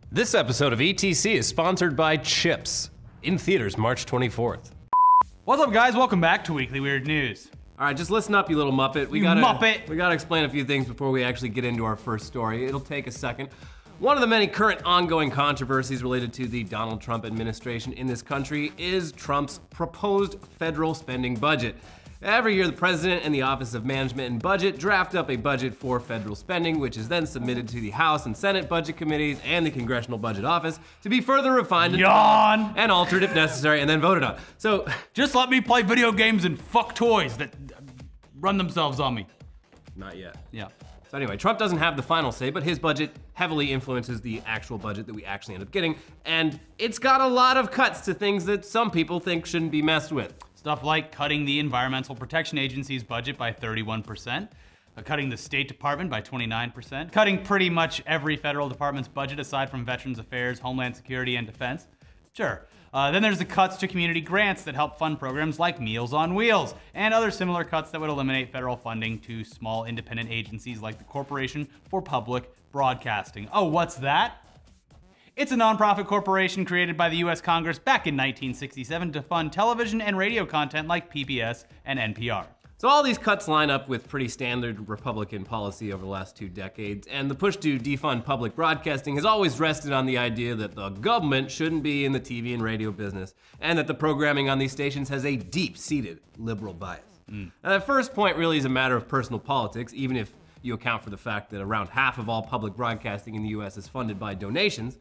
This episode of ETC is sponsored by Chips, in theaters March 24th. What's up, guys? Welcome back to Weekly Weird News. All right, just listen up, you little Muppet. We gotta explain a few things before we actually get into our first story. It'll take a second. One of the many current ongoing controversies related to the Donald Trump administration in this country is Trump's proposed federal spending budget. Every year, the president and the Office of Management and Budget draft up a budget for federal spending, which is then submitted to the House and Senate budget committees and the Congressional Budget Office to be further refined and altered if necessary, and then voted on. So, just let me play video games and fuck toys that run themselves on me. Not yet. Yeah. So anyway, Trump doesn't have the final say, but his budget heavily influences the actual budget that we actually end up getting, and it's got a lot of cuts to things that some people think shouldn't be messed with. Stuff like cutting the Environmental Protection Agency's budget by 31%, cutting the State Department by 29%, cutting pretty much every federal department's budget aside from Veterans Affairs, Homeland Security, and Defense. Sure. Then there's the cuts to community grants that help fund programs like Meals on Wheels, and other similar cuts that would eliminate federal funding to small independent agencies like the Corporation for Public Broadcasting. Oh, what's that? It's a nonprofit corporation created by the US Congress back in 1967 to fund television and radio content like PBS and NPR. So all these cuts line up with pretty standard Republican policy over the last 2 decades, and the push to defund public broadcasting has always rested on the idea that the government shouldn't be in the TV and radio business, and that the programming on these stations has a deep-seated liberal bias. Now, that first point really is a matter of personal politics, even if you account for the fact that around half of all public broadcasting in the US is funded by donations.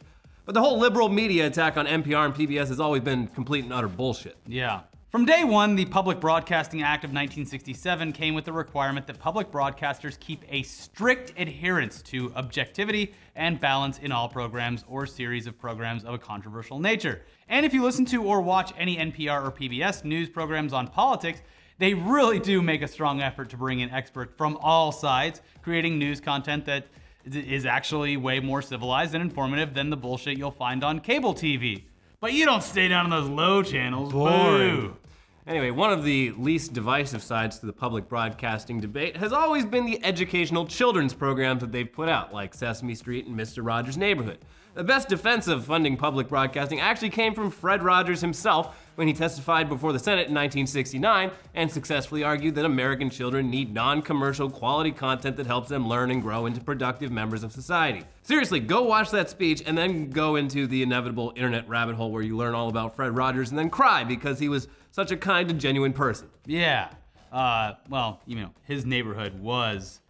But the whole liberal media attack on NPR and PBS has always been complete and utter bullshit. Yeah. From day one, the Public Broadcasting Act of 1967 came with the requirement that public broadcasters keep a strict adherence to objectivity and balance in all programs or series of programs of a controversial nature. And if you listen to or watch any NPR or PBS news programs on politics, they really do make a strong effort to bring in experts from all sides, creating news content that is actually way more civilized and informative than the bullshit you'll find on cable TV. But you don't stay down on those low channels. Boring. Boo. Anyway, one of the least divisive sides to the public broadcasting debate has always been the educational children's programs that they've put out, like Sesame Street and Mr. Rogers' Neighborhood. The best defense of funding public broadcasting actually came from Fred Rogers himself when he testified before the Senate in 1969 and successfully argued that American children need non-commercial quality content that helps them learn and grow into productive members of society. Seriously, go watch that speech and then go into the inevitable internet rabbit hole where you learn all about Fred Rogers and then cry because he was such a kind and genuine person. Yeah. Well, you know, his neighborhood was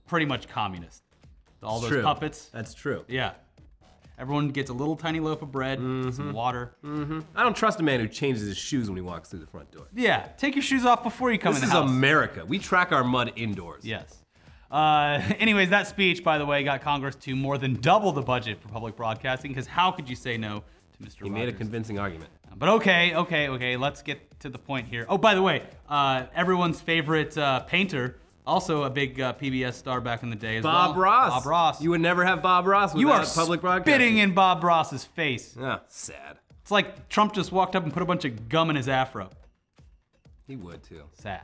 pretty much communist. All those puppets. That's true. Yeah. Everyone gets a little tiny loaf of bread, some water. I don't trust a man who changes his shoes when he walks through the front door. Yeah, take your shoes off before you come in the house. This is America. We track our mud indoors. Yes. Anyways, that speech, by the way, got Congress to more than double the budget for public broadcasting, because how could you say no to Mr. Rogers? He made a convincing argument. But okay, let's get to the point here. Oh, by the way, everyone's favorite painter, also a big PBS star back in the day as well. Bob Ross. Bob Ross. You would never have Bob Ross without public broadcasting. Spitting in Bob Ross's face. Ah, sad. It's like Trump just walked up and put a bunch of gum in his afro. He would too. Sad.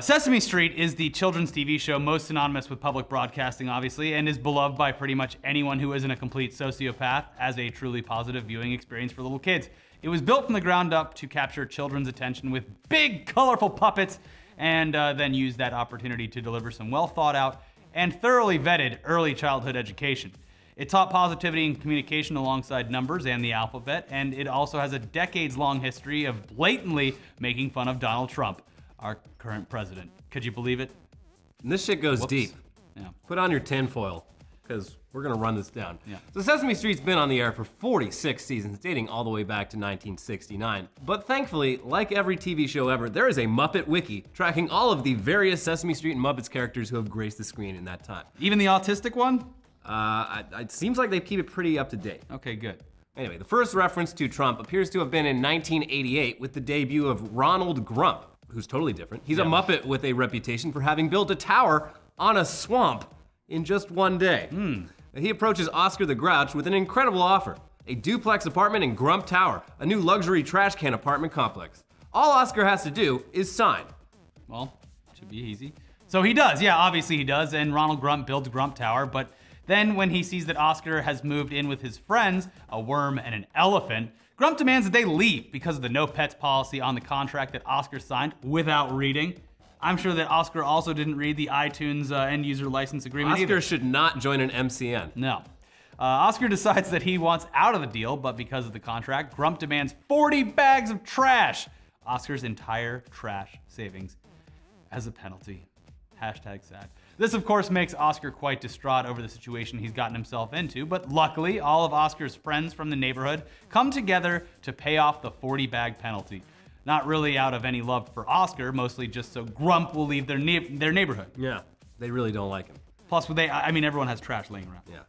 Sesame Street is the children's TV show most synonymous with public broadcasting, obviously, and is beloved by pretty much anyone who isn't a complete sociopath as a truly positive viewing experience for little kids. It was built from the ground up to capture children's attention with big, colorful puppets, and then use that opportunity to deliver some well thought out and thoroughly vetted early childhood education. It taught positivity and communication alongside numbers and the alphabet, and it also has a decades-long history of blatantly making fun of Donald Trump, our current president. Could you believe it? And this shit goes deep. Yeah. Put on your tinfoil, because we're gonna run this down. Yeah. So Sesame Street's been on the air for 46 seasons, dating all the way back to 1969. But thankfully, like every TV show ever, there is a Muppet Wiki tracking all of the various Sesame Street and Muppets characters who have graced the screen in that time. Even the autistic one? It seems like they keep it pretty up to date. Okay, good. Anyway, the first reference to Trump appears to have been in 1988 with the debut of Ronald Grump, who's totally different. He's a Muppet with a reputation for having built a tower on a swamp in just one day. He approaches Oscar the Grouch with an incredible offer: a duplex apartment in Grump Tower, a new luxury trash can apartment complex. All Oscar has to do is sign. Well, should be easy. So he does, yeah, obviously he does, and Ronald Grump builds Grump Tower, but Then, when he sees that Oscar has moved in with his friends, a worm and an elephant, Grump demands that they leave because of the no pets policy on the contract that Oscar signed without reading. I'm sure that Oscar also didn't read the iTunes end user license agreement either. Oscar should not join an MCN. No. Oscar decides that he wants out of the deal, but because of the contract, Grump demands 40 bags of trash, Oscar's entire trash savings, as a penalty. Hashtag sad. This, of course, makes Oscar quite distraught over the situation he's gotten himself into, but luckily, all of Oscar's friends from the neighborhood come together to pay off the 40-bag penalty. Not really out of any love for Oscar, mostly just so Grump will leave their neighborhood. Yeah, they really don't like him. Plus, everyone has trash laying around. Yeah.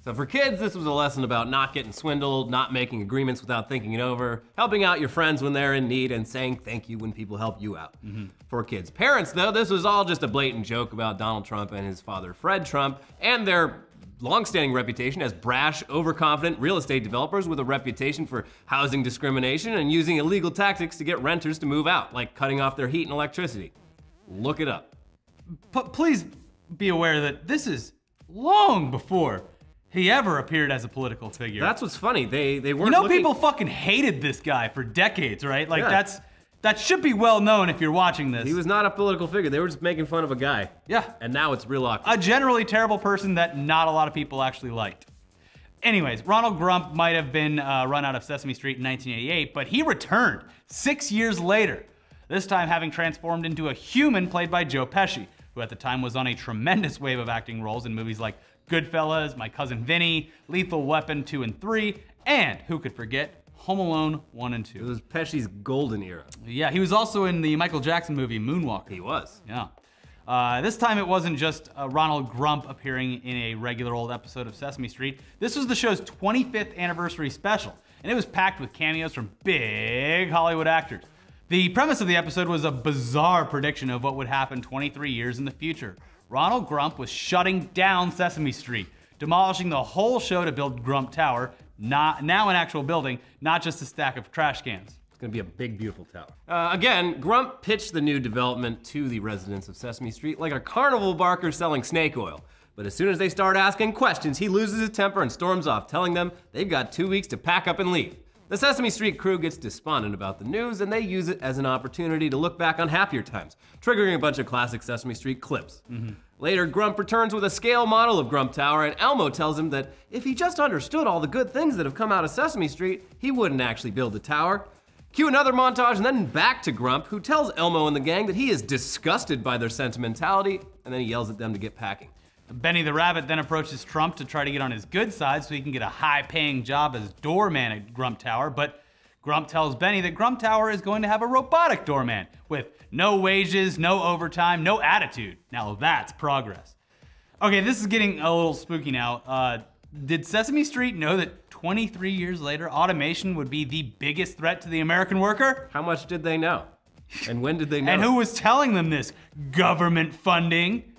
So for kids, this was a lesson about not getting swindled, not making agreements without thinking it over, helping out your friends when they're in need, and saying thank you when people help you out. For kids. Parents, though, this was all just a blatant joke about Donald Trump and his father, Fred Trump, and their long-standing reputation as brash, overconfident real estate developers with a reputation for housing discrimination and using illegal tactics to get renters to move out, like cutting off their heat and electricity. Look it up. But please be aware that this is long before he ever appeared as a political figure. That's what's funny. They weren't. You know, people fucking hated this guy for decades, right? Like Yeah. that should be well known if you're watching this. He was not a political figure. They were just making fun of a guy. Yeah. And now it's real awkward. A generally terrible person that not a lot of people actually liked. Anyways, Ronald Grump might have been run out of Sesame Street in 1988, but he returned 6 years later, this time having transformed into a human played by Joe Pesci, who at the time was on a tremendous wave of acting roles in movies like Goodfellas, My Cousin Vinny, Lethal Weapon 2 and 3, and who could forget Home Alone 1 and 2. It was Pesci's golden era. Yeah, he was also in the Michael Jackson movie Moonwalker. He was. Yeah. This time it wasn't just Ronald Grump appearing in a regular old episode of Sesame Street. This was the show's 25th anniversary special, and it was packed with cameos from big Hollywood actors. The premise of the episode was a bizarre prediction of what would happen 23 years in the future. Ronald Grump was shutting down Sesame Street, demolishing the whole show to build Grump Tower, now an actual building, not just a stack of trash cans. It's gonna be a big, beautiful tower. Again, Grump pitched the new development to the residents of Sesame Street like a carnival barker selling snake oil. But as soon as they start asking questions, he loses his temper and storms off, telling them they've got 2 weeks to pack up and leave. The Sesame Street crew gets despondent about the news, and they use it as an opportunity to look back on happier times, triggering a bunch of classic Sesame Street clips. Later, Grump returns with a scale model of Grump Tower, and Elmo tells him that if he just understood all the good things that have come out of Sesame Street, he wouldn't actually build the tower. Cue another montage, and then back to Grump, who tells Elmo and the gang that he is disgusted by their sentimentality, and then he yells at them to get packing. Benny the Rabbit then approaches Trump to try to get on his good side so he can get a high-paying job as doorman at Grump Tower, but Grump tells Benny that Grump Tower is going to have a robotic doorman with no wages, no overtime, no attitude. Now that's progress. Okay, this is getting a little spooky now. Did Sesame Street know that 23 years later, automation would be the biggest threat to the American worker? How much did they know? And when did they know? And who was telling them this? Government funding?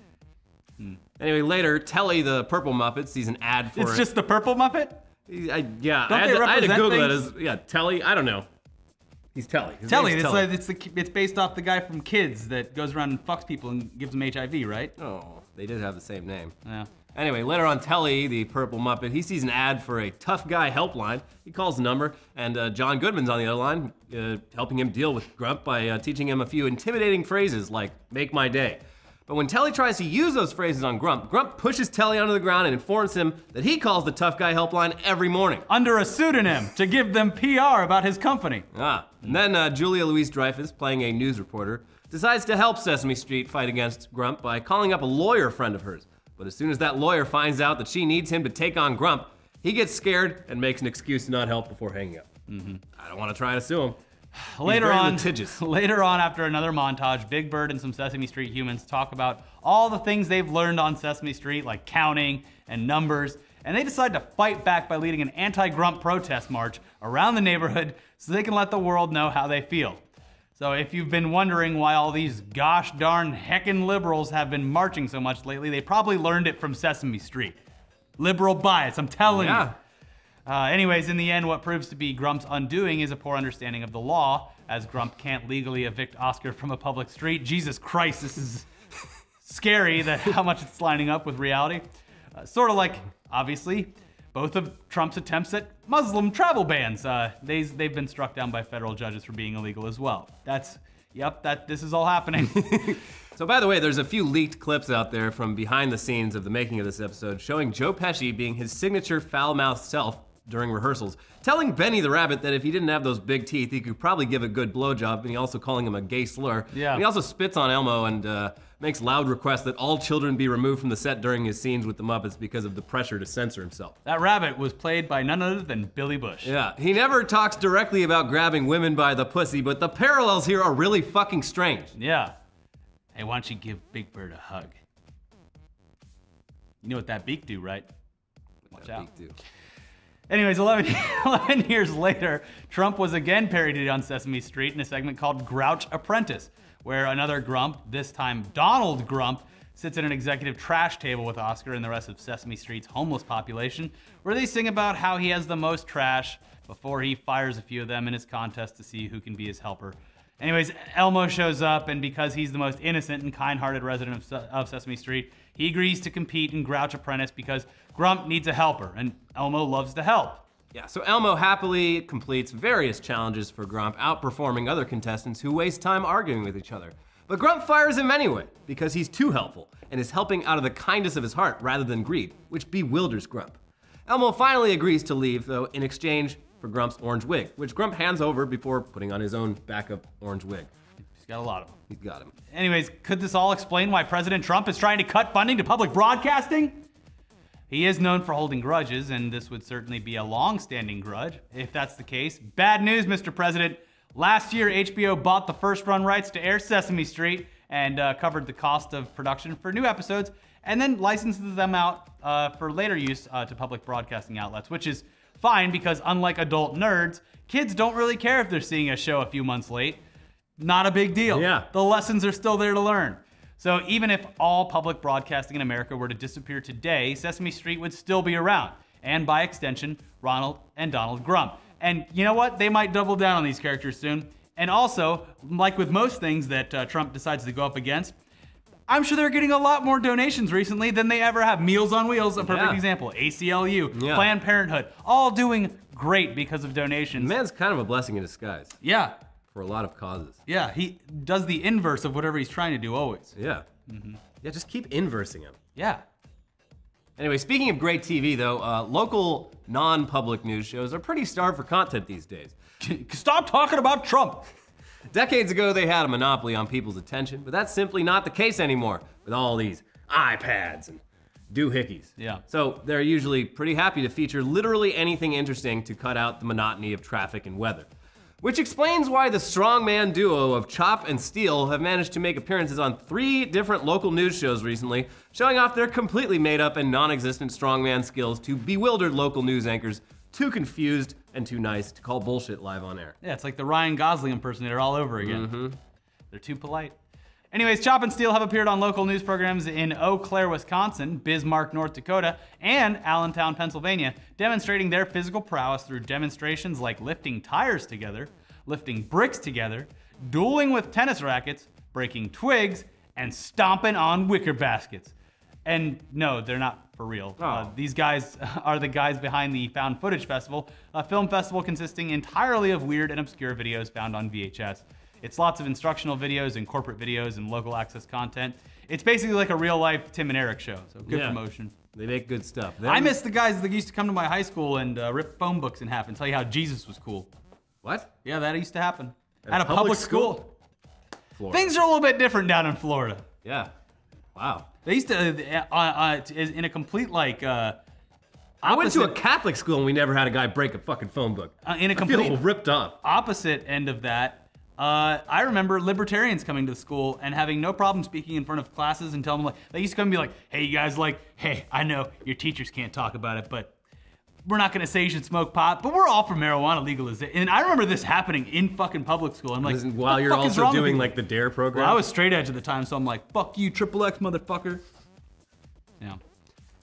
Anyway, later, Telly the Purple Muppet sees an ad for It's just the Purple Muppet? I had they to represent Google things? it as, Telly, I don't know. He's Telly. His Telly, name's it's based off the guy from Kids that goes around and fucks people and gives them HIV, right? Oh, they did have the same name. Yeah. Anyway, later on, Telly, the Purple Muppet, he sees an ad for a tough guy helpline. He calls the number, and John Goodman's on the other line, helping him deal with Grump by teaching him a few intimidating phrases like, make my day. But when Telly tries to use those phrases on Grump, Grump pushes Telly onto the ground and informs him that he calls the tough guy helpline every morning. Under a pseudonym to give them PR about his company. And then Julia Louis-Dreyfus, playing a news reporter, decides to help Sesame Street fight against Grump by calling up a lawyer friend of hers. But as soon as that lawyer finds out that she needs him to take on Grump, he gets scared and makes an excuse to not help before hanging up. I don't want to try to sue him. Later on, litigious. later on, after another montage, Big Bird and some Sesame Street humans talk about all the things they've learned on Sesame Street, like counting and numbers, and they decide to fight back by leading an anti-Grump protest march around the neighborhood so they can let the world know how they feel. So if you've been wondering why all these gosh darn heckin' liberals have been marching so much lately, they probably learned it from Sesame Street. Liberal bias, I'm telling you. Anyways, in the end, what proves to be Grump's undoing is a poor understanding of the law, as Grump can't legally evict Oscar from a public street. Jesus Christ, this is scary that how much it's lining up with reality. Sort of like, obviously, both of Trump's attempts at Muslim travel bans. They've been struck down by federal judges for being illegal as well. This is all happening. So by the way, there's a few leaked clips out there from behind the scenes of the making of this episode showing Joe Pesci being his signature foul-mouthed self during rehearsals, telling Benny the Rabbit that if he didn't have those big teeth, he could probably give a good blowjob, and he also calling him a gay slur. Yeah. And he also spits on Elmo and makes loud requests that all children be removed from the set during his scenes with the Muppets because of the pressure to censor himself. That rabbit was played by none other than Billy Bush. Yeah, he never talks directly about grabbing women by the pussy, but the parallels here are really fucking strange. Yeah. Hey, why don't you give Big Bird a hug? You know what that beak do, right? Watch out. Beak do. Anyways, 11 years later, Trump was again parodied on Sesame Street in a segment called Grouch Apprentice, where another grump, this time Donald Grump, sits at an executive trash table with Oscar and the rest of Sesame Street's homeless population, where they sing about how he has the most trash before he fires a few of them in his contest to see who can be his helper. Anyways, Elmo shows up, and because he's the most innocent and kind-hearted resident of Sesame Street, he agrees to compete in Grouch Apprentice because Grump needs a helper, and Elmo loves to help. Yeah, so Elmo happily completes various challenges for Grump, outperforming other contestants who waste time arguing with each other. But Grump fires him anyway, because he's too helpful, and is helping out of the kindness of his heart rather than greed, which bewilders Grump. Elmo finally agrees to leave, though, in exchange for Grump's orange wig, which Grump hands over before putting on his own backup orange wig. He's got a lot of them. He's got him. Anyways, could this all explain why President Trump is trying to cut funding to public broadcasting? He is known for holding grudges, and this would certainly be a long-standing grudge. If that's the case, bad news, Mr. President. Last year, HBO bought the first-run rights to air Sesame Street and covered the cost of production for new episodes, and then licenses them out for later use to public broadcasting outlets, which is fine because unlike adult nerds, kids don't really care if they're seeing a show a few months late. Not a big deal. Yeah. The lessons are still there to learn. So even if all public broadcasting in America were to disappear today, Sesame Street would still be around. And by extension, Ronald and Donald Grump. And you know what? They might double down on these characters soon. And also, like with most things that Trump decides to go up against, I'm sure they're getting a lot more donations recently than they ever have. Meals on Wheels, a perfect example. ACLU, Planned Parenthood, all doing great because of donations. The man's kind of a blessing in disguise. Yeah. For a lot of causes. Yeah, he does the inverse of whatever he's trying to do always. Yeah. Yeah, just keep inversing him. Yeah. Anyway, speaking of great TV though, local non-public news shows are pretty starved for content these days. Stop talking about Trump. Decades ago, they had a monopoly on people's attention, but that's simply not the case anymore with all these iPads and doohickeys. Yeah. So they're usually pretty happy to feature literally anything interesting to cut out the monotony of traffic and weather. Which explains why the strongman duo of Chop and Steele have managed to make appearances on 3 different local news shows recently, showing off their completely made up and non-existent strongman skills to bewildered local news anchors too confused and too nice to call bullshit live on air. Yeah, it's like the Ryan Gosling impersonator all over again. They're too polite. Anyways, Chop and Steele have appeared on local news programs in Eau Claire, Wisconsin, Bismarck, North Dakota, and Allentown, Pennsylvania, demonstrating their physical prowess through demonstrations like lifting tires together, lifting bricks together, dueling with tennis rackets, breaking twigs, and stomping on wicker baskets. And no, they're not for real. These guys are the guys behind the Found Footage Festival, a film festival consisting entirely of weird and obscure videos found on VHS. It's lots of instructional videos and corporate videos and local access content. It's basically like a real-life Tim and Eric show, so good promotion. They make good stuff. I miss the guys that used to come to my high school and rip phone books in half and tell you how Jesus was cool. What? Yeah, that used to happen. At a public school. Florida. Things are a little bit different down in Florida. Yeah. Wow. They used to, in a complete like, I went to a Catholic school and we never had a guy break a fucking phone book. In a complete I feel ripped off. Opposite end of that, I remember libertarians coming to the school and having no problem speaking in front of classes and telling them, like, they used to come and be like, hey, you guys, like, hey, I know your teachers can't talk about it, but we're not gonna say you should smoke pot, but we're all for marijuana legalization. And I remember this happening in fucking public school. I'm like, while you're also doing like the DARE program? Well, I was straight edge at the time, so I'm like, fuck you, Triple X motherfucker. Yeah.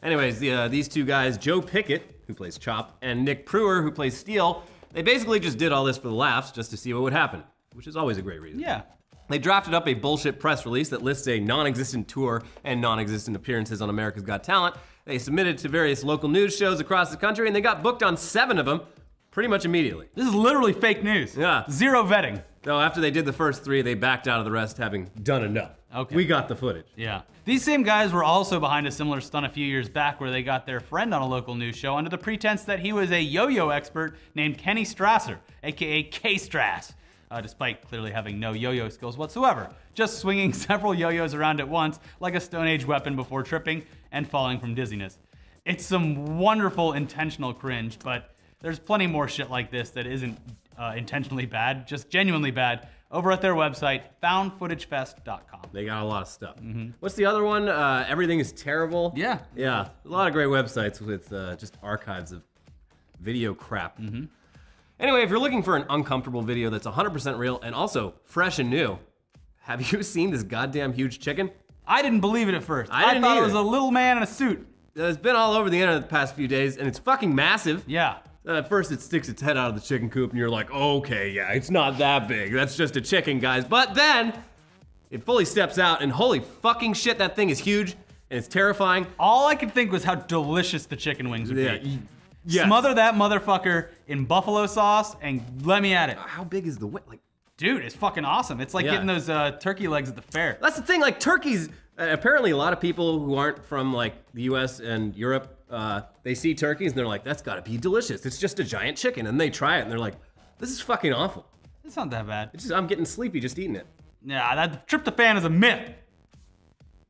Anyways, these two guys, Joe Pickett, who plays Chop, and Nick Pruer, who plays Steele, they basically just did all this for the laughs just to see what would happen, which is always a great reason. Yeah. They drafted up a bullshit press release that lists a non-existent tour and non-existent appearances on America's Got Talent, They submitted to various local news shows across the country, and they got booked on 7 of them pretty much immediately. This is literally fake news. Yeah. Zero vetting. Though after they did the first 3, they backed out of the rest, having done enough. Okay. We got the footage. Yeah. These same guys were also behind a similar stunt a few years back where they got their friend on a local news show under the pretense that he was a yo-yo expert named Kenny Strasser, aka K-Strass, despite clearly having no yo-yo skills whatsoever, just swinging several yo-yos around at once like a Stone Age weapon before tripping and falling from dizziness. It's some wonderful intentional cringe, but there's plenty more shit like this that isn't intentionally bad, just genuinely bad, over at their website, foundfootagefest.com. They got a lot of stuff. What's the other one? Everything is Terrible? Yeah. Yeah, a lot of great websites with just archives of video crap. Anyway, if you're looking for an uncomfortable video that's 100% real and also fresh and new, have you seen this goddamn huge chicken? I didn't believe it at first. I didn't thought either. it was a little man in a suit. It's been all over the internet the past few days, and it's fucking massive. Yeah. At first it sticks its head out of the chicken coop and you're like, okay, yeah, it's not that big. That's just a chicken, guys. But then it fully steps out and holy fucking shit, that thing is huge and it's terrifying. All I could think was how delicious the chicken wings would be. Yes. Smother that motherfucker in buffalo sauce and let me at it. How big is the wing? Like, Dude, it's fucking awesome. It's like Yeah. getting those turkey legs at the fair. that's the thing, like turkeys, apparently a lot of people who aren't from like the US and Europe, they see turkeys and they're like, that's gotta be delicious. It's just a giant chicken. And they try it and they're like, this is fucking awful. It's not that bad. It's just, I'm getting sleepy just eating it. Yeah, that tryptophan is a myth.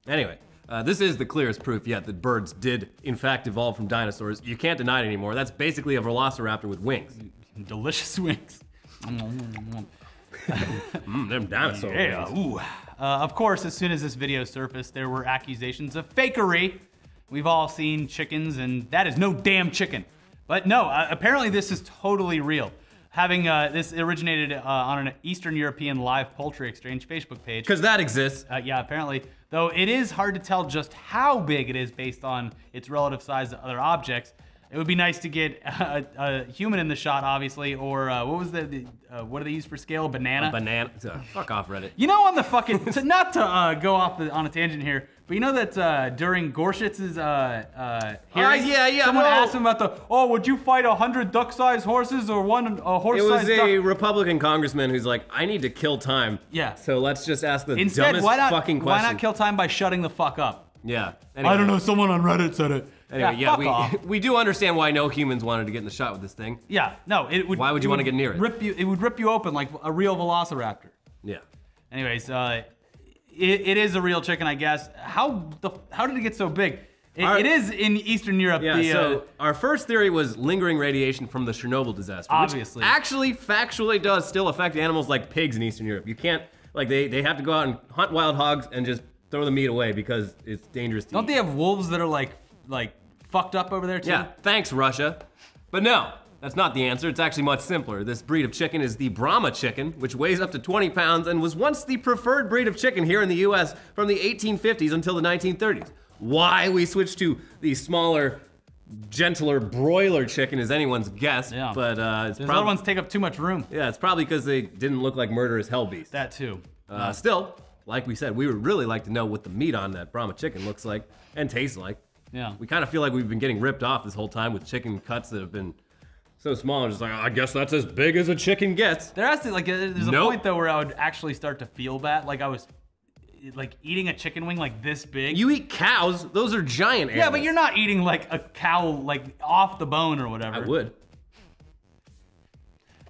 Anyway, this is the clearest proof yet that birds did in fact evolve from dinosaurs. You can't deny it anymore. That's basically a velociraptor with wings. Delicious wings. Them dinosaur Yeah, wings. ooh. Of course, as soon as this video surfaced, there were accusations of fakery. We've all seen chickens, and that is no damn chicken. But no, apparently this is totally real. Having this originated on an Eastern European live poultry exchange Facebook page. Because that exists. Yeah, apparently. Though it is hard to tell just how big it is based on its relative size to other objects. It would be nice to get a human in the shot, obviously, or what was what do they use for scale? Banana? Banana. Fuck off, Reddit. You know, on the fucking, not to go off on a tangent here, but you know that during Gorshitz's hearing, yeah, someone no. asked him about would you fight 100 duck-sized horses or one It horse-sized was duck? a Republican congressman who's like, I need to kill time. Yeah. So let's just ask the Instead, dumbest why fucking question. not kill time by shutting the fuck up? Yeah. Anyway, I don't know, someone on Reddit said it. Anyway, fuck off. we do understand why no humans wanted to get in the shot with this thing. Yeah, no, it would. Why would you wanna get near it? It would rip you open like a real velociraptor. Yeah. Anyways, it is a real chicken, I guess. How did it get so big? It is in Eastern Europe. Yeah, so our first theory was lingering radiation from the Chernobyl disaster. Obviously. Which actually, factually does still affect animals like pigs in Eastern Europe. You can't, like, they have to go out and hunt wild hogs and just throw the meat away because it's dangerous to Don't eat. they have wolves that are like fucked up over there too? Yeah, thanks, Russia. But no, that's not the answer. It's actually much simpler. This breed of chicken is the Brahma chicken, which weighs up to 20 pounds and was once the preferred breed of chicken here in the US from the 1850s until the 1930s. Why we switched to the smaller, gentler broiler chicken is anyone's guess, Yeah. but Those other ones take up too much room. yeah, it's probably because they didn't look like murderous hell beasts. That too. Still, like we said, we would really like to know what the meat on that Brahma chicken looks like and tastes like. Yeah. We kind of feel like we've been getting ripped off this whole time with chicken cuts that have been so small. I'm just like, I guess that's as big as a chicken gets. There has to there's a Nope. point though where I would actually start to feel bad, like I was like eating a chicken wing like this big. You eat cows; those are giant animals. Yeah, but you're not eating like a cow like off the bone or whatever. I would.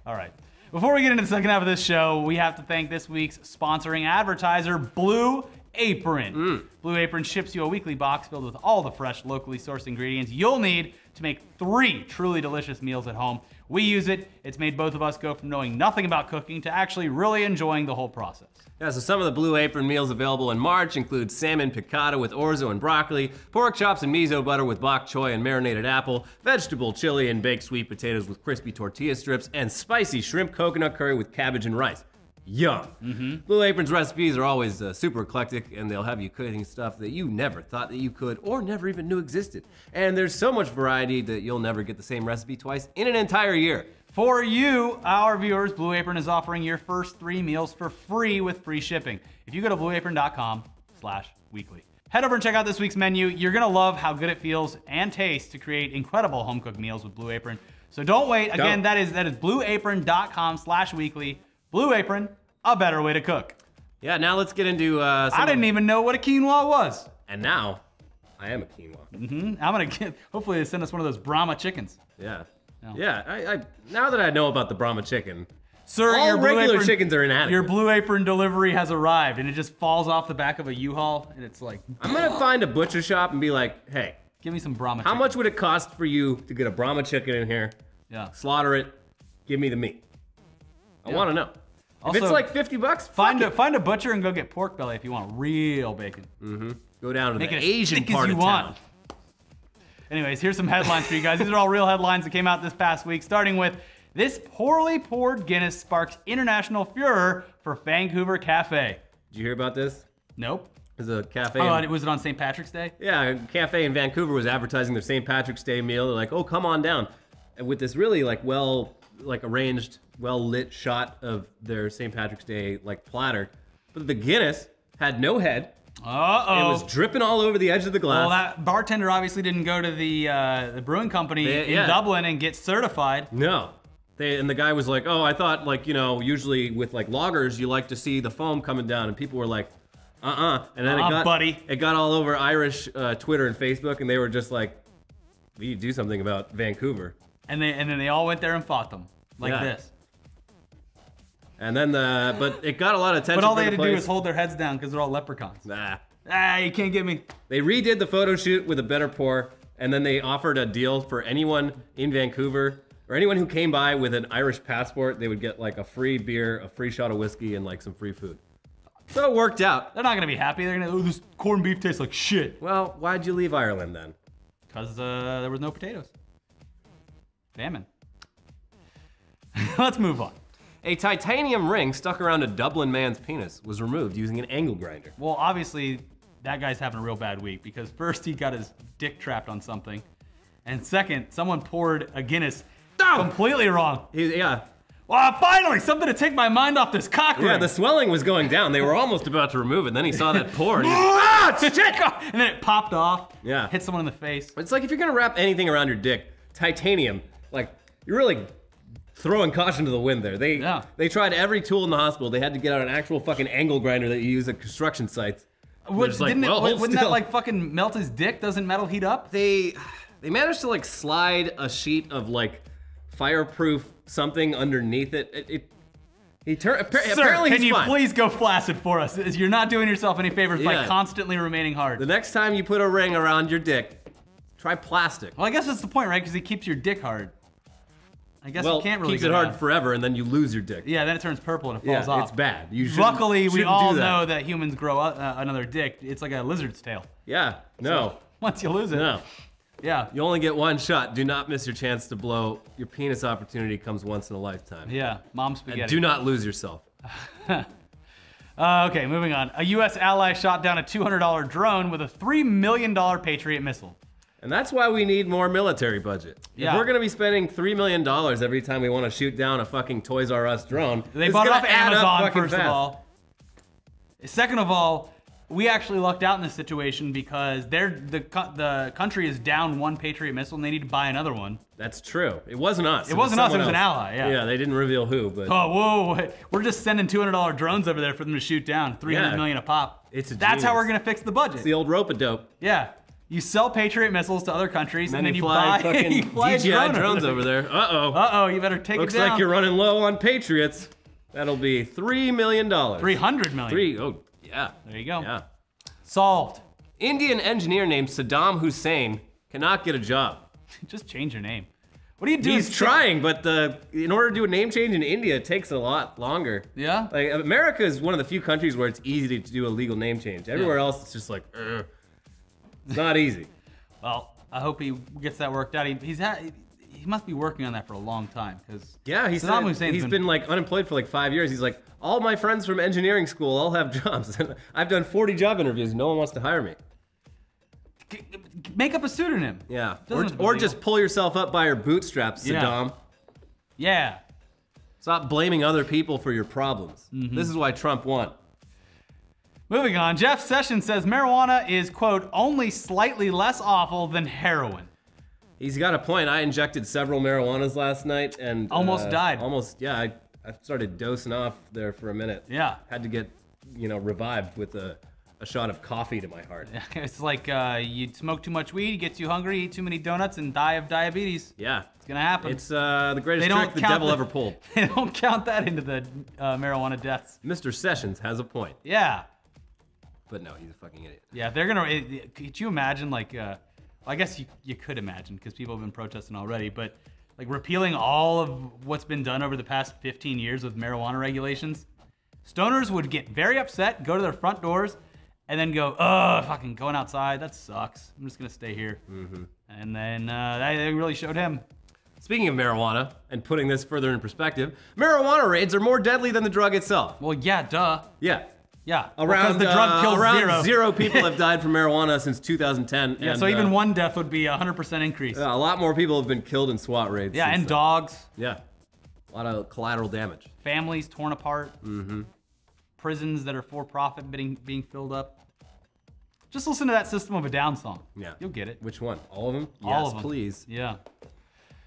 All right. Before we get into the second half of this show, we have to thank this week's sponsoring advertiser, Blue Apron. Blue Apron ships you a weekly box filled with all the fresh, locally sourced ingredients you'll need to make 3 truly delicious meals at home. We use it. It's made both of us go from knowing nothing about cooking to actually really enjoying the whole process. Yeah, so some of the Blue Apron meals available in March include salmon piccata with orzo and broccoli, pork chops and miso butter with bok choy and marinated apple, vegetable chili and baked sweet potatoes with crispy tortilla strips, and spicy shrimp coconut curry with cabbage and rice. Yum. Blue Apron's recipes are always super eclectic, and they'll have you cooking stuff that you never thought that you could or never even knew existed. And there's so much variety that you'll never get the same recipe twice in an entire year. For you, our viewers, Blue Apron is offering your first 3 meals for free with free shipping. If you go to blueapron.com/weekly. Head over and check out this week's menu. You're gonna love how good it feels and tastes to create incredible home-cooked meals with Blue Apron. So don't wait. Again, that is blueapron.com/weekly. Blue Apron, a better way to cook. Yeah, now let's get into I didn't even know what a quinoa was. And now, I am a quinoa. I'm gonna get, hopefully they send us one of those Brahma chickens. Yeah. No. Yeah, I now that I know about the Brahma chicken, Sir, all your regular Blue Apron, chickens are inadequate. Your Blue Apron delivery has arrived, and it just falls off the back of a U-Haul, and it's like, I'm gonna find a butcher shop and be like, hey, give me some Brahma how chicken. much would it cost for you to get a Brahma chicken in here, Yeah. slaughter it, give me the meat? I wanna know. Also, if it's like $50, find a butcher and go get pork belly if you want real bacon. go down to Make the it as Asian thick as part you of town. want. Anyways, here's some headlines for you guys. These are all real headlines that came out this past week, starting with this poorly poured Guinness sparks international furor for Vancouver Cafe. Did you hear about this? Nope. There's a cafe. Oh, was it on St. Patrick's Day? Yeah, a cafe in Vancouver was advertising their St. Patrick's Day meal. They're like, oh, come on down. And with this really arranged, well-lit shot of their St. Patrick's Day platter. But the Guinness had no head. Uh-oh. It was dripping all over the edge of the glass. Well, that bartender obviously didn't go to the brewing company in Dublin and get certified. No. And the guy was like, oh, I thought, usually with lagers, you like to see the foam coming down. And people were like, and then it got all over Irish Twitter and Facebook, and they were just like, we need to do something about Vancouver. And then they all went there and fought them this. And then but it got a lot of attention. But all they had to do was hold their heads down because they're all leprechauns. Nah. You can't get me. They redid the photo shoot with a better pour, and then they offered a deal for anyone in Vancouver or anyone who came by with an Irish passport. They would get a free beer, a free shot of whiskey, and some free food. So it worked out. They're not gonna be happy. They're gonna, this corned beef tastes like shit. Well, why'd you leave Ireland then? Because there was no potatoes. Famine. Let's move on. A titanium ring stuck around a Dublin man's penis was removed using an angle grinder. Well, obviously, that guy's having a real bad week because first he got his dick trapped on something, and second, someone poured a Guinness completely wrong. Yeah. Well, finally, something to take my mind off this cock ring. Yeah, the swelling was going down. They were almost about to remove it. Then he saw that pour. And shit! And then it popped off. Yeah. Hit someone in the face. It's like if you're gonna wrap anything around your dick, titanium, you're really throwing caution to the wind there. They tried every tool in the hospital. They had to get out an actual fucking angle grinder that you use at construction sites. Wouldn't that fucking melt his dick? Doesn't metal heat up? They managed to slide a sheet of fireproof something underneath it. Apparently can he's you fine. please go flaccid for us? You're not doing yourself any favors by constantly remaining hard. The next time you put a ring around your dick, try plastic. Well, I guess that's the point, right? Because it keeps your dick hard. I guess you can't really keeps it hard forever, and then you lose your dick. Yeah, then it turns purple and it falls off. It's bad. Luckily, we all know that humans grow another dick. It's like a lizard's tail. Yeah, no. So, once you lose it. No. Yeah. You only get one shot. Do not miss your chance to blow. Your penis opportunity comes once in a lifetime. Yeah, mom spaghetti. And do not lose yourself. Okay, moving on. A U.S. ally shot down a $200 drone with a $3 million Patriot missile. And that's why we need more military budget. Yeah. If we're gonna be spending $3 million every time we want to shoot down a fucking Toys R Us drone, they bought it off Amazon, first of all. Second of all, we actually lucked out in this situation because the country is down one Patriot missile and they need to buy another one. That's true. It wasn't us. It wasn't us, it was an ally, yeah. Yeah, they didn't reveal who, but... Oh, whoa, we're just sending $200 drones over there for them to shoot down, $300 million a pop. That's how we're gonna fix the budget. It's the old rope-a-dope. Yeah. You sell Patriot missiles to other countries, and then you fly buy fucking DJI drones over there. Uh-oh. Uh-oh, you better take it down. Looks like you're running low on Patriots. That'll be $3 million. $300 million. Oh, yeah. There you go. Yeah. Solved. Indian engineer named Saddam Hussein cannot get a job. Just change your name. What are you doing? He's trying, but in order to do a name change in India, it takes a lot longer. Yeah? America is one of the few countries where it's easy to do a legal name change. Everywhere else, it's just it's not easy. Well, I hope he gets that worked out. He must be working on that for a long time, because Saddam Hussein's been unemployed for 5 years. He's like, all my friends from engineering school all have jobs. I've done 40 job interviews. No one wants to hire me. Make up a pseudonym. Yeah, or just pull yourself up by your bootstraps, Saddam. Yeah. Stop blaming other people for your problems. This is why Trump won. Moving on, Jeff Sessions says marijuana is, quote, only slightly less awful than heroin. He's got a point. I injected several marijuanas last night and Almost died. Almost, yeah. I started dosing off there for a minute. Yeah. Had to get, revived with a shot of coffee to my heart. It's like you smoke too much weed, you get too hungry, eat too many donuts, and die of diabetes. Yeah. It's gonna happen. It's the greatest trick the devil ever pulled. They don't count that into the marijuana deaths. Mr. Sessions has a point. Yeah. But no, he's a fucking idiot. Yeah, they're gonna. Could you imagine, like, I guess you could imagine because people have been protesting already, but like repealing all of what's been done over the past 15 years with marijuana regulations, stoners would get very upset, go to their front doors, and then go, oh, fucking going outside, that sucks. I'm just gonna stay here. Mm-hmm. And then they really showed him. Speaking of marijuana, and putting this further in perspective, marijuana raids are more deadly than the drug itself. Well, yeah, duh. Yeah. Yeah, around the drug kills around zero. people have died from marijuana since 2010. Yeah, and, so even one death would be 100% increase. A lot more people have been killed in SWAT raids. Yeah, and dogs. Yeah, a lot of collateral damage. Families torn apart. Mm-hmm. Prisons that are for profit being filled up. Just listen to that System of a Down song. Yeah, you'll get it. Which one? All of them? All yes, of them. Please. Yeah.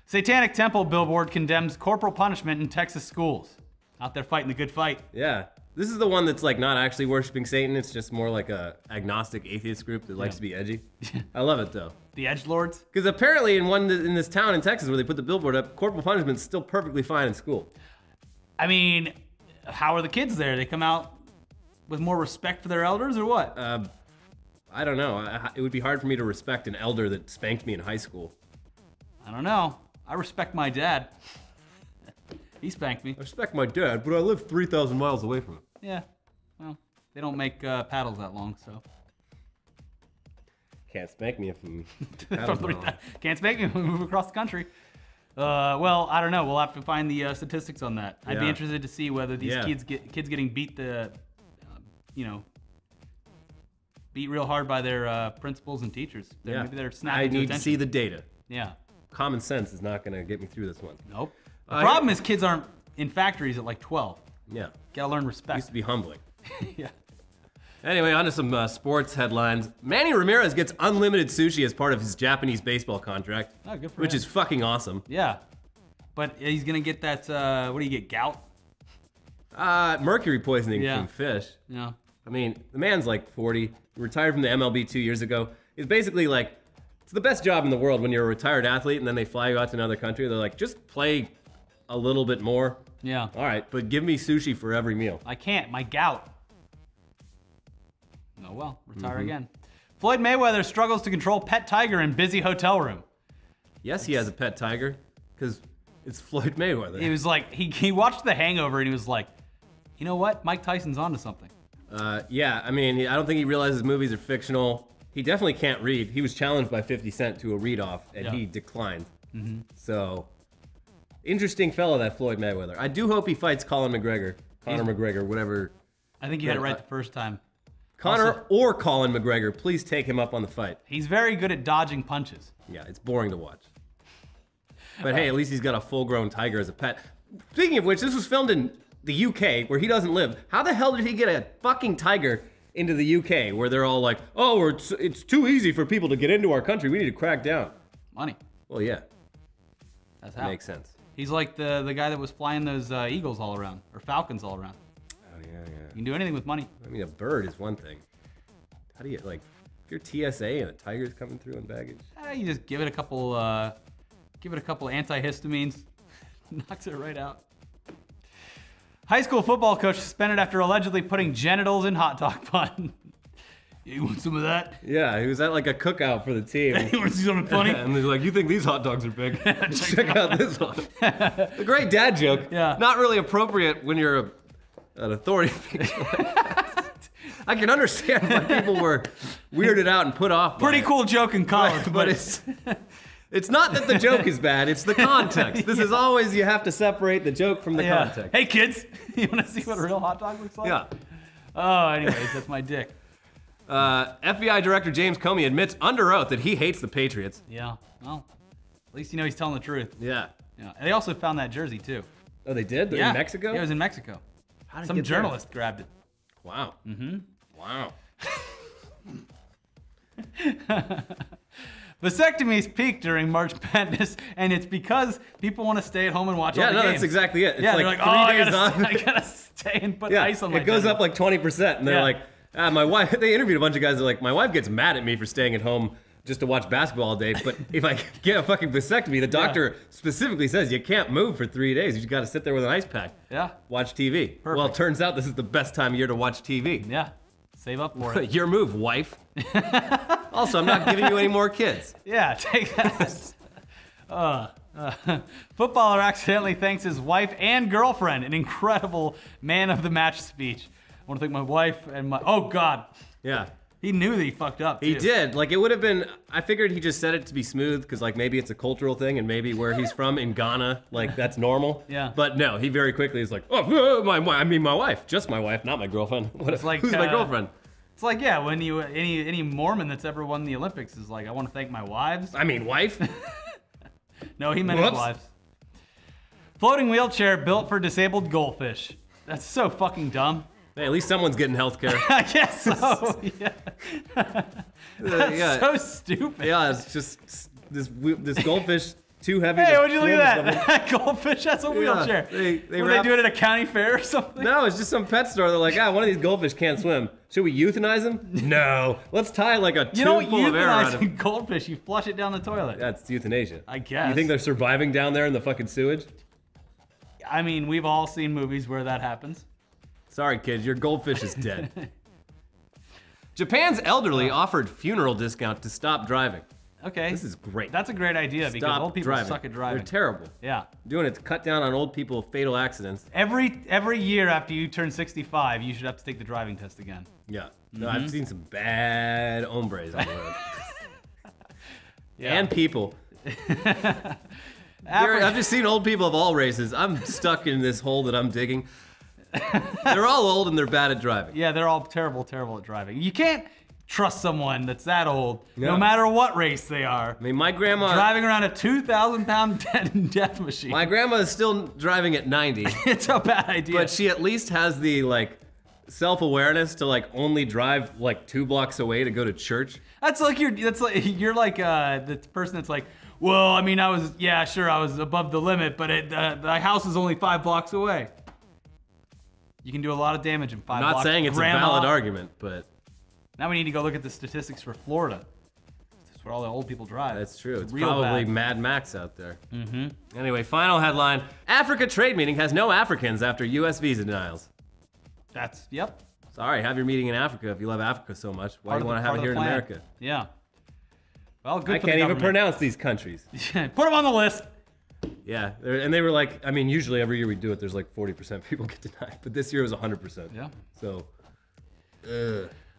Satanic Temple billboard condemns corporal punishment in Texas schools. Out there fighting the good fight. Yeah. This is the one that's like not actually worshiping Satan. It's just more like a agnostic atheist group that likes to be edgy. I love it though. The edgelords? Because apparently in this town in Texas where they put the billboard up, corporal punishment's still perfectly fine in school. I mean, how are the kids there? They come out with more respect for their elders or what? I don't know. It would be hard for me to respect an elder that spanked me in high school. I don't know. I respect my dad. He spanked me. I respect my dad, but I live 3,000 miles away from him. Yeah, well, they don't make paddles that long, so. Can't spank me if you Can't spank me if we move across the country. Well, I don't know. We'll have to find the statistics on that. I'd be interested to see whether these kids getting beat beat real hard by their principals and teachers. Maybe they're snapping I to need attention. to see the data. Yeah. Common sense is not going to get me through this one. Nope. The problem is kids aren't in factories at like 12. Yeah. Gotta learn respect. Used to be humbling. Yeah. Anyway, on to some sports headlines. Manny Ramirez gets unlimited sushi as part of his Japanese baseball contract. Oh, good for which him. is fucking awesome. Yeah. But he's gonna get that, what do you get, gout? Mercury poisoning from fish. Yeah. I mean, the man's like 40, he retired from the MLB 2 years ago. He's basically like, it's the best job in the world when you're a retired athlete and then they fly you out to another country. They're like, just play a little bit more. Yeah. All right, but give me sushi for every meal. I can't, my gout. Oh well, retire again. Floyd Mayweather struggles to control pet tiger in busy hotel room. Yes, he has a pet tiger, because it's Floyd Mayweather. He was like, he watched The Hangover and he was like, you know what, Mike Tyson's onto something. Yeah, I mean, I don't think he realizes movies are fictional. He definitely can't read. He was challenged by 50 Cent to a read-off, and he declined. So, interesting fellow, that Floyd Mayweather. I do hope he fights Conor McGregor, whatever. I think you had it right the first time. Conor or Colin McGregor, please take him up on the fight. He's very good at dodging punches. Yeah, it's boring to watch. But hey, at least he's got a full-grown tiger as a pet. Speaking of which, this was filmed in the UK, where he doesn't live. How the hell did he get a fucking tiger into the UK, where they're all like, oh, it's too easy for people to get into our country. We need to crack down. Money. Well, yeah. That's how. Makes sense. He's like the guy that was flying those eagles all around, or falcons all around. Oh, yeah. You can do anything with money. I mean, a bird is one thing. How do you, like, if you're TSA and a tiger's coming through in baggage? You just give it a couple antihistamines. Knocks it right out. High school football coach suspended after allegedly putting genitals in hot dog bun. You want some of that? Yeah, he was at like a cookout for the team. You want to see something funny? And they're like, you think these hot dogs are big? Check out this one. A great dad joke. Yeah. Not really appropriate when you're an authority figure. I can understand why people were weirded out and put off. Pretty cool joke in college, but it's not that the joke is bad, it's the context. This is always, you have to separate the joke from the context. Hey kids, you want to see what a real hot dog looks like? Yeah. Oh, anyways, that's my dick. FBI Director James Comey admits under oath that he hates the Patriots. Yeah, well, at least you know he's telling the truth. Yeah. Yeah, and they also found that jersey too. Oh, they did? Yeah. In Mexico? Yeah, it was in Mexico. Some journalist grabbed it. Wow. Wow. Vasectomies peak during March Madness, and it's because people want to stay at home and watch all the games. That's exactly it. It's yeah, like, they're like, 3 days on. I gotta stay and put ice on my it goes dinner. up like 20%, and they're like, my wife, they interviewed a bunch of guys, they're like, my wife gets mad at me for staying at home just to watch basketball all day, but if I get a fucking vasectomy, the doctor specifically says you can't move for 3 days. You just gotta sit there with an ice pack. Yeah. Watch TV. Well, it turns out this is the best time of year to watch TV. Yeah. Save up for it. Your move, wife. Also, I'm not giving you any more kids. Yeah, take that. Footballer accidentally thanks his wife and girlfriend. An incredible man of the match speech. I want to thank my wife and my... Oh, God. Yeah. He knew that he fucked up, too. He did. Like, it would have been... I figured he just said it to be smooth, because, like, maybe it's a cultural thing, and maybe where he's from, in Ghana, like, that's normal. Yeah. But no, he very quickly is like, oh, my wife. Just my wife, not my girlfriend. It's like, who's my girlfriend? It's like, yeah, when you... Any Mormon that's ever won the Olympics is like, I want to thank my wives. I mean, wife? No, he meant his wives. Floating wheelchair built for disabled goldfish. That's so fucking dumb. Hey, at least someone's getting healthcare. I guess so. Yeah. That's so stupid. Yeah, it's just this goldfish too heavy. Hey, would you look at that? That goldfish has a wheelchair. They do it at a county fair or something? No, it's just some pet store. They're like, one of these goldfish can't swim. Should we euthanize him? No. Let's tie like a tube full of air on him. Goldfish. You flush it down the toilet. That's euthanasia. I guess. You think they're surviving down there in the fucking sewage? I mean, we've all seen movies where that happens. Sorry, kids, your goldfish is dead. Japan's elderly offered funeral discount to stop driving. Okay. This is great. That's a great idea because old people suck at driving. They're terrible. Yeah. Doing it to cut down on old people fatal accidents. Every year after you turn 65, you should have to take the driving test again. Yeah. No, I've seen some bad hombres on the road. Yeah. And people. I've just seen old people of all races. I'm stuck in this hole that I'm digging. They're all old and they're bad at driving. Yeah, they're all terrible at driving. You can't trust someone that's that old, no matter what race they are. I mean, my grandma... driving around a 2,000-pound death machine. My grandma is still driving at 90. It's a bad idea. But she at least has the, like, self-awareness to, like, only drive, like, 2 blocks away to go to church. That's like you're like the person that's like, well, I mean, I was above the limit, but the house is only 5 blocks away. You can do a lot of damage in 5 blocks. I'm not saying it's a valid argument, but... Now we need to go look at the statistics for Florida. That's where all the old people drive. That's true. It's real probably bad. Mad Max out there. Anyway, final headline. Africa trade meeting has no Africans after U.S. visa denials. Yep. Sorry, have your meeting in Africa if you love Africa so much. Why do you want to have it here in America? Yeah. Well, good I can't even pronounce these countries. Put them on the list. Yeah, and they were like, I mean, usually every year we do it, there's like 40% people get denied, but this year it was 100%. Yeah. So,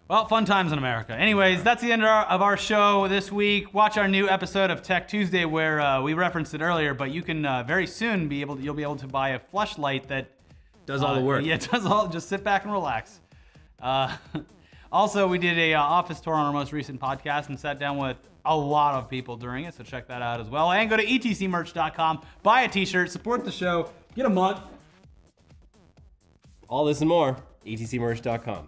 well, fun times in America. Anyways, that's the end of our show this week. Watch our new episode of Tech Tuesday where we referenced it earlier, but you can very soon you'll be able to buy a fleshlight that does all the work. Yeah, it does all. Just sit back and relax. Also, we did a office tour on our most recent podcast and sat down with a lot of people during it, so check that out as well. And go to etcmerch.com, buy a t-shirt, support the show, get a month. All this and more, etcmerch.com.